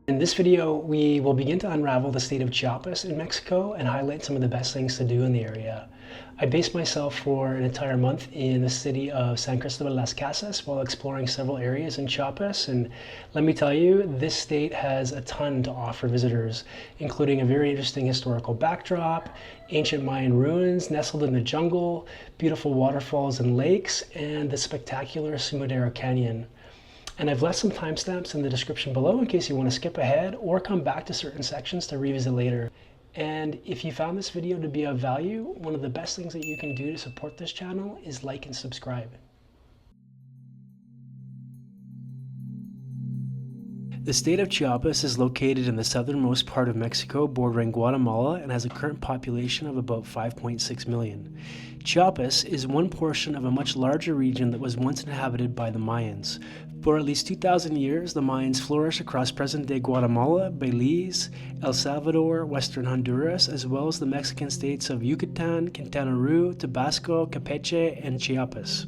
In this video, we will begin to unravel the state of Chiapas in Mexico and highlight some of the best things to do in the area. I based myself for an entire month in the city of San Cristobal Las Casas while exploring several areas in Chiapas, and let me tell you, this state has a ton to offer visitors, including a very interesting historical backdrop, ancient Mayan ruins nestled in the jungle, beautiful waterfalls and lakes, and the spectacular Sumidero Canyon. And I've left some timestamps in the description below in case you want to skip ahead or come back to certain sections to revisit later. And if you found this video to be of value, one of the best things that you can do to support this channel is like and subscribe. The state of Chiapas is located in the southernmost part of Mexico, bordering Guatemala, and has a current population of about 5.6 million. Chiapas is one portion of a much larger region that was once inhabited by the Mayans. For at least 2,000 years, the Mayans flourished across present-day Guatemala, Belize, El Salvador, western Honduras, as well as the Mexican states of Yucatan, Quintana Roo, Tabasco, Campeche, and Chiapas.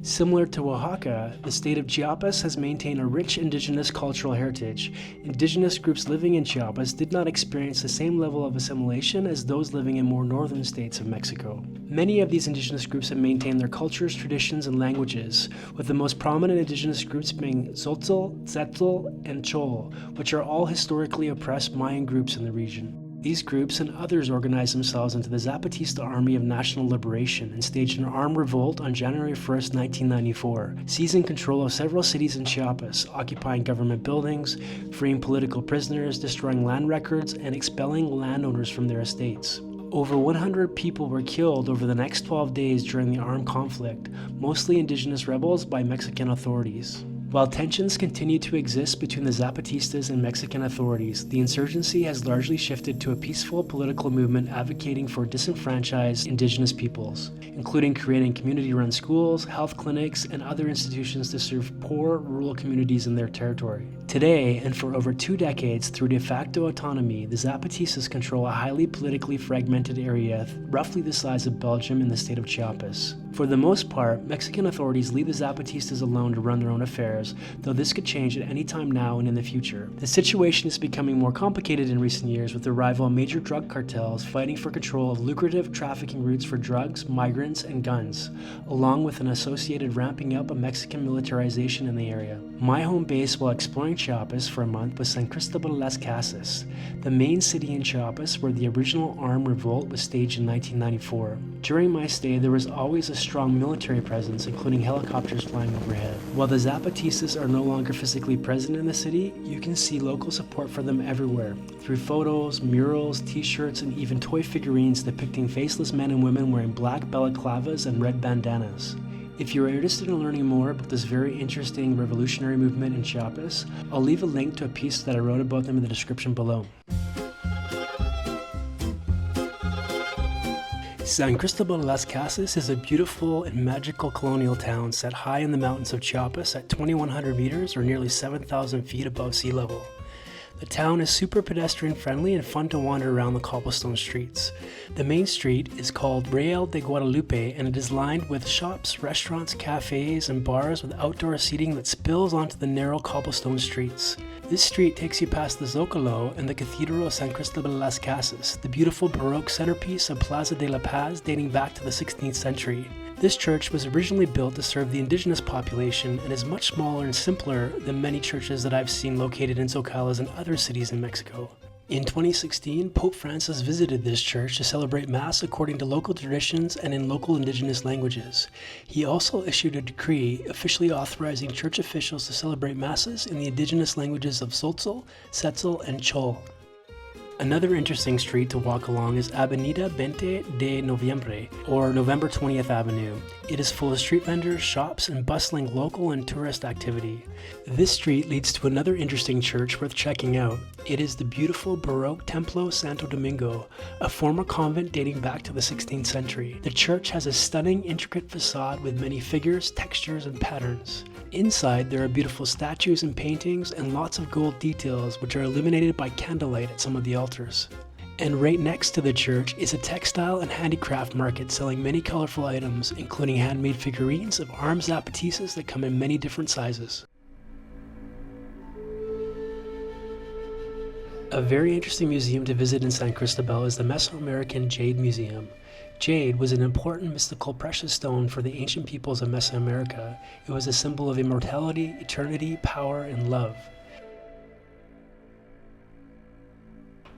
Similar to Oaxaca, the state of Chiapas has maintained a rich indigenous cultural heritage. Indigenous groups living in Chiapas did not experience the same level of assimilation as those living in more northern states of Mexico. Many of these indigenous groups have maintained their cultures, traditions, and languages, with the most prominent indigenous groups being Tzotzil, Tzeltal, and Chol, which are all historically oppressed Mayan groups in the region. These groups and others organized themselves into the Zapatista Army of National Liberation and staged an armed revolt on January 1st, 1994, seizing control of several cities in Chiapas, occupying government buildings, freeing political prisoners, destroying land records, and expelling landowners from their estates. Over 100 people were killed over the next 12 days during the armed conflict, mostly indigenous rebels by Mexican authorities. While tensions continue to exist between the Zapatistas and Mexican authorities, the insurgency has largely shifted to a peaceful political movement advocating for disenfranchised indigenous peoples, including creating community-run schools, health clinics, and other institutions to serve poor rural communities in their territory. Today, and for over 2 decades, through de facto autonomy, the Zapatistas control a highly politically fragmented area roughly the size of Belgium in the state of Chiapas. For the most part, Mexican authorities leave the Zapatistas alone to run their own affairs, though this could change at any time now and in the future. The situation is becoming more complicated in recent years with the arrival of major drug cartels fighting for control of lucrative trafficking routes for drugs, migrants, and guns, along with an associated ramping up of Mexican militarization in the area. My home base while exploring Chiapas for a month was San Cristobal Las Casas, the main city in Chiapas where the original armed revolt was staged in 1994. During my stay, there was always a strong military presence, including helicopters flying overhead. While the Zapatistas are no longer physically present in the city, you can see local support for them everywhere, through photos, murals, t-shirts, and even toy figurines depicting faceless men and women wearing black balaclavas and red bandanas. If you're interested in learning more about this very interesting revolutionary movement in Chiapas, I'll leave a link to a piece that I wrote about them in the description below. San Cristobal Las Casas is a beautiful and magical colonial town set high in the mountains of Chiapas at 2,100 meters or nearly 7,000 feet above sea level. The town is super pedestrian friendly and fun to wander around the cobblestone streets. The main street is called Real de Guadalupe and it is lined with shops, restaurants, cafes, and bars with outdoor seating that spills onto the narrow cobblestone streets. This street takes you past the Zocalo and the Cathedral of San Cristobal Las Casas, the beautiful Baroque centerpiece of Plaza de la Paz dating back to the 16th century. This church was originally built to serve the indigenous population and is much smaller and simpler than many churches that I've seen located in Zocalas and other cities in Mexico. In 2016, Pope Francis visited this church to celebrate Mass according to local traditions and in local indigenous languages. He also issued a decree officially authorizing church officials to celebrate Masses in the indigenous languages of Tzotzil, Tzeltal, and Chol. Another interesting street to walk along is Avenida 20 de Noviembre, or November 20th Avenue. It is full of street vendors, shops, and bustling local and tourist activity. This street leads to another interesting church worth checking out. It is the beautiful Baroque Templo Santo Domingo, a former convent dating back to the 16th century. The church has a stunning, intricate facade with many figures, textures, and patterns. Inside, there are beautiful statues and paintings and lots of gold details which are illuminated by candlelight at some of the altars. And right next to the church is a textile and handicraft market selling many colorful items, including handmade figurines of armed Zapatistas that come in many different sizes. A very interesting museum to visit in San Cristobal is the Mesoamerican Jade Museum. Jade was an important mystical precious stone for the ancient peoples of Mesoamerica. It was a symbol of immortality, eternity, power, and love.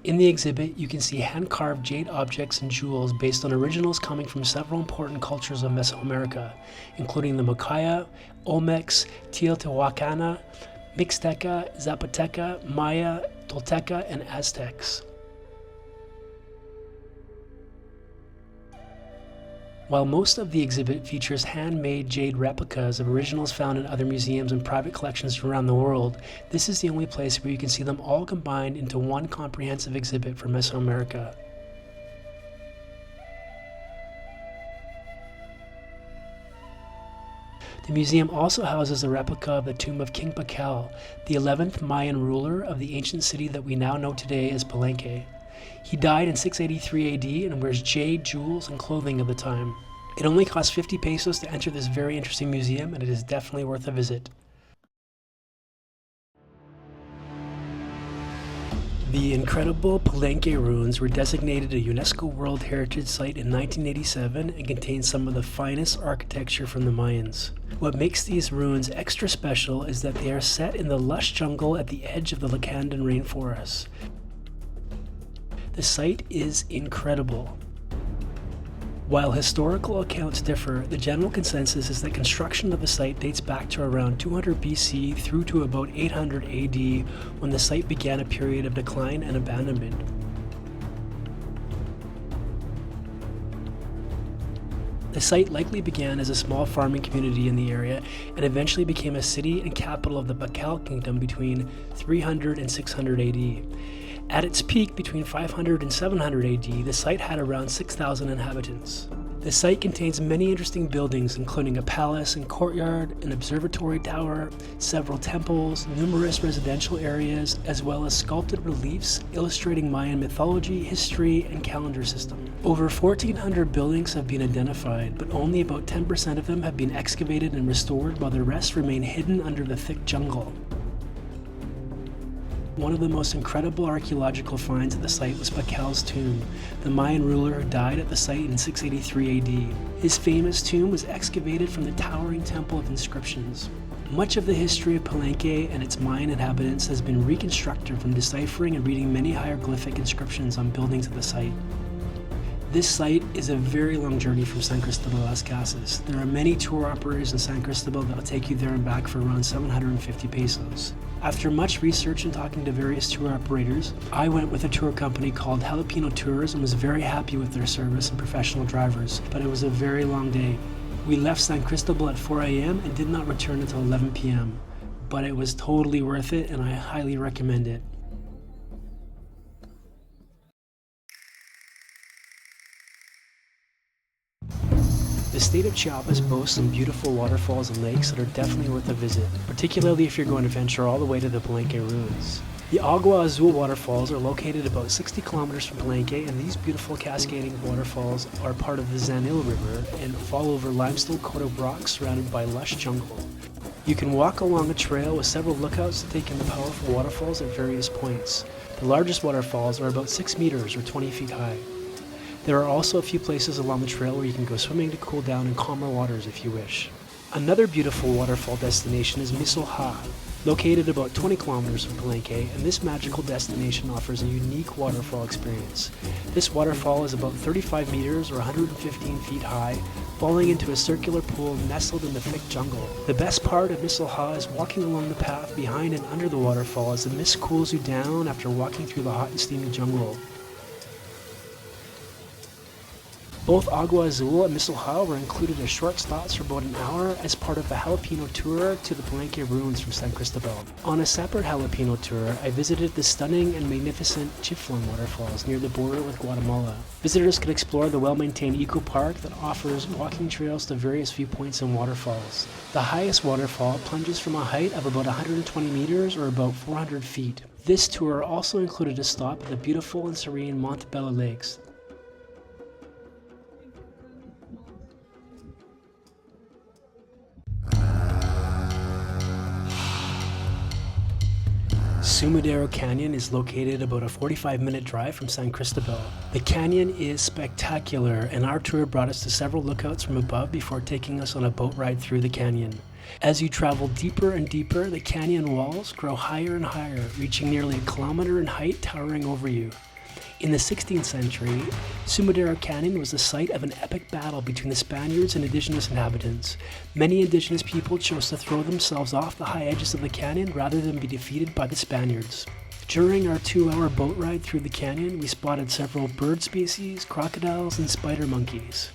In the exhibit, you can see hand-carved jade objects and jewels based on originals coming from several important cultures of Mesoamerica, including the Maya, Olmecs, Teotihuacana, Mixteca, Zapoteca, Maya, Tolteca, and Aztecs. While most of the exhibit features handmade jade replicas of originals found in other museums and private collections around the world, this is the only place where you can see them all combined into one comprehensive exhibit for Mesoamerica. The museum also houses a replica of the tomb of King Pakal, the 11th Mayan ruler of the ancient city that we now know today as Palenque. He died in 683 AD and wears jade jewels and clothing of the time. It only costs 50 pesos to enter this very interesting museum, and it is definitely worth a visit. The incredible Palenque ruins were designated a UNESCO World Heritage Site in 1987 and contain some of the finest architecture from the Mayans. What makes these ruins extra special is that they are set in the lush jungle at the edge of the Lacandan Rainforest. The site is incredible. While historical accounts differ, the general consensus is that construction of the site dates back to around 200 BC through to about 800 AD, when the site began a period of decline and abandonment. The site likely began as a small farming community in the area and eventually became a city and capital of the Pakal Kingdom between 300 and 600 AD. At its peak between 500 and 700 AD, the site had around 6,000 inhabitants. The site contains many interesting buildings, including a palace and courtyard, an observatory tower, several temples, numerous residential areas, as well as sculpted reliefs illustrating Mayan mythology, history, and calendar system. Over 1,400 buildings have been identified, but only about 10% of them have been excavated and restored, while the rest remain hidden under the thick jungle. One of the most incredible archaeological finds at the site was Pakal's tomb, the Mayan ruler who died at the site in 683 AD. His famous tomb was excavated from the towering temple of inscriptions. Much of the history of Palenque and its Mayan inhabitants has been reconstructed from deciphering and reading many hieroglyphic inscriptions on buildings at the site. This site is a very long journey from San Cristóbal to Las Casas. There are many tour operators in San Cristóbal that will take you there and back for around 750 pesos. After much research and talking to various tour operators, I went with a tour company called Jalapeno Tours and was very happy with their service and professional drivers, but it was a very long day. We left San Cristóbal at 4 a.m. and did not return until 11 p.m., but it was totally worth it and I highly recommend it. The state of Chiapas boasts some beautiful waterfalls and lakes that are definitely worth a visit, particularly if you're going to venture all the way to the Palenque ruins. The Agua Azul waterfalls are located about 60 kilometers from Palenque, and these beautiful cascading waterfalls are part of the Zanil River and fall over limestone coated rocks surrounded by lush jungle. You can walk along a trail with several lookouts to take in the powerful waterfalls at various points. The largest waterfalls are about 6 meters or 20 feet high. There are also a few places along the trail where you can go swimming to cool down in calmer waters if you wish. Another beautiful waterfall destination is Misol-Ha, located about 20 kilometers from Palenque, and this magical destination offers a unique waterfall experience. This waterfall is about 35 meters or 115 feet high, falling into a circular pool nestled in the thick jungle. The best part of Misol-Ha is walking along the path behind and under the waterfall as the mist cools you down after walking through the hot and steamy jungle. Both Agua Azul and Misol-Ha were included as short stops for about an hour as part of the Jalapeno tour to the Palenque ruins from San Cristóbal. On a separate Jalapeno tour, I visited the stunning and magnificent Chiflón waterfalls near the border with Guatemala. Visitors could explore the well-maintained eco park that offers walking trails to various viewpoints and waterfalls. The highest waterfall plunges from a height of about 120 meters or about 400 feet. This tour also included a stop at the beautiful and serene Montebello Lakes. Sumidero Canyon is located about a 45-minute drive from San Cristobal. The canyon is spectacular, and our tour brought us to several lookouts from above before taking us on a boat ride through the canyon. As you travel deeper and deeper, the canyon walls grow higher and higher, reaching nearly a kilometer in height, towering over you. In the 16th century, Sumidero Canyon was the site of an epic battle between the Spaniards and indigenous inhabitants. Many indigenous people chose to throw themselves off the high edges of the canyon rather than be defeated by the Spaniards. During our 2-hour boat ride through the canyon, we spotted several bird species, crocodiles, and spider monkeys.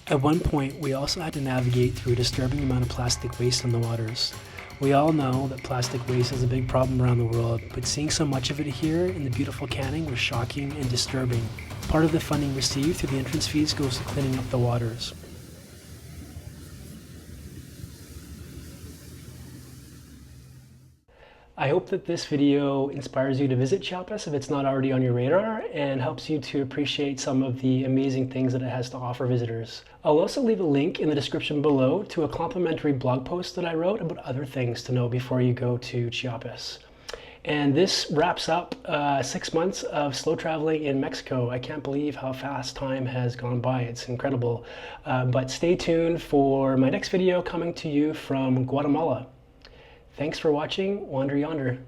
At one point, we also had to navigate through a disturbing amount of plastic waste on the waters. We all know that plastic waste is a big problem around the world, but seeing so much of it here in the beautiful canyon was shocking and disturbing. Part of the funding received through the entrance fees goes to cleaning up the waters. I hope that this video inspires you to visit Chiapas if it's not already on your radar, and helps you to appreciate some of the amazing things that it has to offer visitors. I'll also leave a link in the description below to a complimentary blog post that I wrote about other things to know before you go to Chiapas. And this wraps up 6 months of slow traveling in Mexico. I can't believe how fast time has gone by. It's incredible. But stay tuned for my next video coming to you from Guatemala. Thanks for watching Wander Yonder.